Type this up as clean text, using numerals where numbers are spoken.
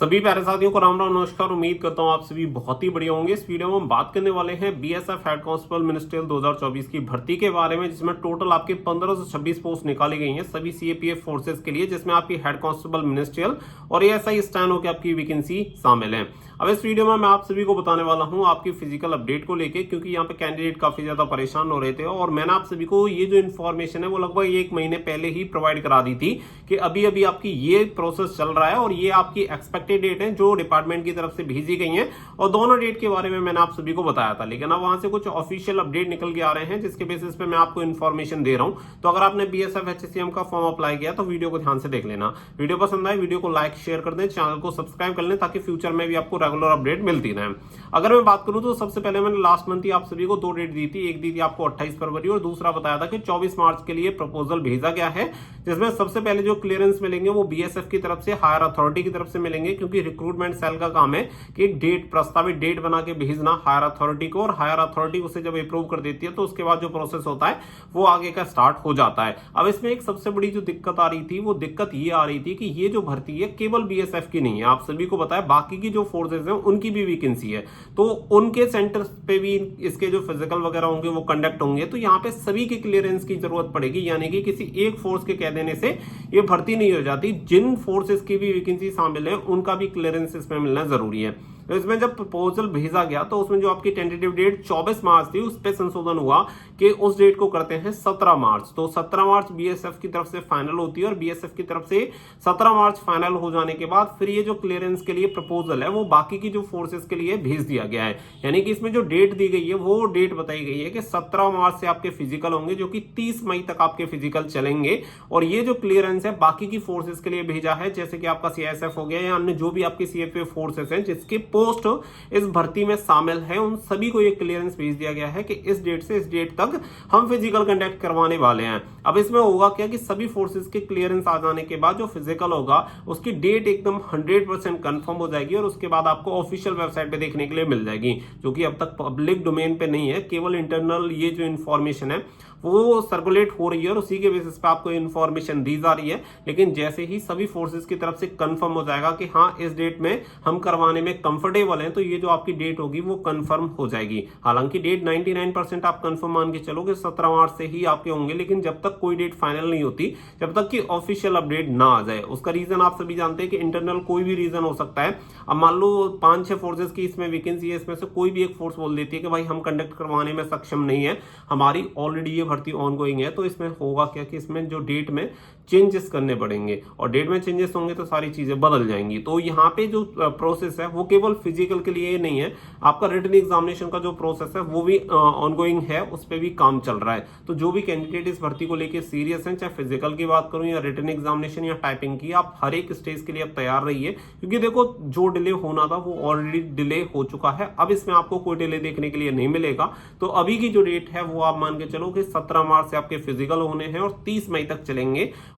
सभी प्यारे साथियों को राम राम नमस्कार। उम्मीद करता हूं आप सभी बहुत ही बढ़िया होंगे। इस वीडियो में हम बात करने वाले हैं बीएसएफ हेड कांस्टेबल मिनिस्ट्रियल 2024 की भर्ती के बारे में, जिसमें टोटल आपकी 15 से 26 पोस्ट निकाली गई हैं सभी सीएपीएफ फोर्सेस के लिए, जिसमें आपकी हेड कांस्टेबल मिनिस्ट्रियल और एएसआई स्टैनो की आपकी वैकेंसी शामिल है। अब इस वीडियो में मैं आप सभी को बताने वाला हूं आपकी फिजिकल अपडेट को लेके, क्योंकि यहाँ पे कैंडिडेट काफी ज्यादा परेशान हो रहे थे और मैंने आप सभी को ये जो इन्फॉर्मेशन है वो लगभग 1 महीने पहले ही प्रोवाइड करा दी थी कि अभी अभी आपकी ये प्रोसेस चल रहा है और ये आपकी एक्सपेक्टेड डेट है जो डिपार्टमेंट की तरफ से भेजी गई है, और दोनों डेट के बारे में मैंने आप सभी को बताया था। लेकिन अब वहां से कुछ ऑफिशियल अपडेट निकल के आ रहे हैं जिसके बेसिस पे मैं आपको इन्फॉर्मेशन दे रहा हूं। तो अगर आपने बीएसएफ एचसीएम का फॉर्म अप्लाई किया तो वीडियो को ध्यान से देख लेना। वीडियो पसंद आए वीडियो को लाइक शेयर कर दें, चैनल को सब्सक्राइब कर लें ताकि फ्यूचर में भी आपको रेगुलर अपडेट मिलती रहे। अगर मैं बात करूं तो सबसे पहले मैंने लास्ट मंथ ही आप सभी को 2 डेट दी थी। एक दी थी आपको 28 फरवरी और दूसरा बताया था कि 24 मार्च के लिए प्रपोजल भेजा गया है, जिसमें सबसे पहले जो क्लियरेंस मिलेंगे वो बीएसएफ की तरफ से, हायर अथॉरिटी की तरफ से मिलेंगे, क्योंकि रिक्रूटमेंट सेल का काम है कि एक डेट, प्रस्तावित डेट बना के भेजना हायर अथॉरिटी को, और हायर अथॉरिटी उसे जब अप्रूव कर देती है तो उसके बाद जो प्रोसेस होता है वो आगे का स्टार्ट हो जाता है। अब इसमें एक सबसे बड़ी जो दिक्कत आ रही थी वो दिक्कत ये आ रही थी कि ये जो भर्ती है केवल बीएसएफ की नहीं है, आप सभी को पता है बाकी की जो फोर्सेज हैं उनकी भी वैकेंसी है, तो उनके सेंटर्स पे भी इसके जो फिजिकल वगैरह होंगे वो कंडक्ट होंगे। तो यहाँ पे सभी की क्लियरेंस की जरूरत पड़ेगी, यानी कि किसी एक फोर्स के कह देने से ये भर्ती नहीं हो जाती। जिन फोर्सेस की भी वैकेंसी शामिल है उनका भी क्लियरेंस इसमें मिलना जरूरी है। तो इसमें जब प्रपोजल भेजा गया तो उसमें जो आपकी टेंटेटिव डेट 24 मार्च थी उस पर संशोधन हुआ कि उस डेट को करते हैं 17 मार्च। तो 17 मार्च बीएसएफ की तरफ से फाइनल होती है और बीएसएफ की तरफ से 17 मार्च फाइनल हो जाने के बाद फिर ये जो क्लियरेंस के लिए प्रपोजल है वो बाकी की जो फोर्सेस के लिए भेज दिया गया है। यानी कि इसमें जो डेट दी गई है वो डेट बताई गई है कि 17 मार्च से आपके फिजिकल होंगे, जो कि 30 मई तक आपके फिजिकल चलेंगे। और ये जो क्लियरेंस है बाकी की फोर्सेस के लिए भेजा है, जैसे कि आपका सीआईएसएफ हो गया या अन्य जो भी आपकी सीएपीएफ फोर्सेस हैं जिसके पोस्ट इस भर्ती में शामिल है, उन सभी को ये क्लियरेंस भेज दिया गया है कि इस डेट से इस डेट तक हम फिजिकल कंडक्ट करवाने वाले हैं। अब इसमें होगा क्या कि सभी फोर्सेस के क्लियरेंस आ जाने के बाद जो फिजिकल होगा उसकी डेट एकदम 100% कंफर्म हो जाएगी और उसके बाद आपको ऑफिशियल वेबसाइट पे देखने के लिए मिल जाएगी, जो कि अब तक पब्लिक डोमेन पे नहीं है, केवल इंटरनल ये जो इन्फॉर्मेशन है वो सर्कुलेट हो रही है और उसी के बेसिस पे आपको इन्फॉर्मेशन दी जा रही है। लेकिन जैसे ही सभी फोर्सेस की तरफ से कंफर्म हो जाएगा कि हाँ इस डेट में हम करवाने में कंफर्टेबल हैं, तो ये जो आपकी डेट होगी वो कंफर्म हो जाएगी। हालांकि डेट 99% आप कंफर्म मान के चलो कि 17 मार्च से ही आपके होंगे, लेकिन जब तक कोई डेट फाइनल नहीं होती, जब तक कि ऑफिशियल अपडेट ना आ जाए। उसका रीजन आप सभी जानते हैं कि इंटरनल कोई भी रीजन हो सकता है। अब मान लो 5-6 फोर्सेस की इसमें वैकेंसी है, इसमें से कोई भी एक फोर्स बोल देती है कि भाई हम कंडक्ट करवाने में सक्षम नहीं है, हमारी ऑलरेडी ये भर्ती ऑनगोइंग है। तो इसमें होगा क्या कि इसमें जो डेट में चेंजेस करने पड़ेंगे, और डेट में चेंजेस होंगे तो सारी चीजें बदल जाएंगी। तो यहाँ पे जो प्रोसेस है वो केवल फिजिकल के लिए नहीं है, आपका रिटन एग्जामिनेशन का जो प्रोसेस है वो भी ऑनगोइंग है, उस पर भी काम चल रहा है। तो जो भी कैंडिडेट इस भर्ती को लेकर सीरियस हैं, चाहे फिजिकल की बात करूं या रिटन एग्जामिनेशन या टाइपिंग की, आप हर एक स्टेज के लिए अब तैयार रहिए, क्योंकि देखो जो डिले होना था वो ऑलरेडी डिले हो चुका है। अब इसमें आपको कोई डिले देखने के लिए नहीं मिलेगा। तो अभी की जो डेट है वो आप मान के चलो कि 17 मार्च से आपके फिजिकल होने हैं और 30 मई तक चलेंगे।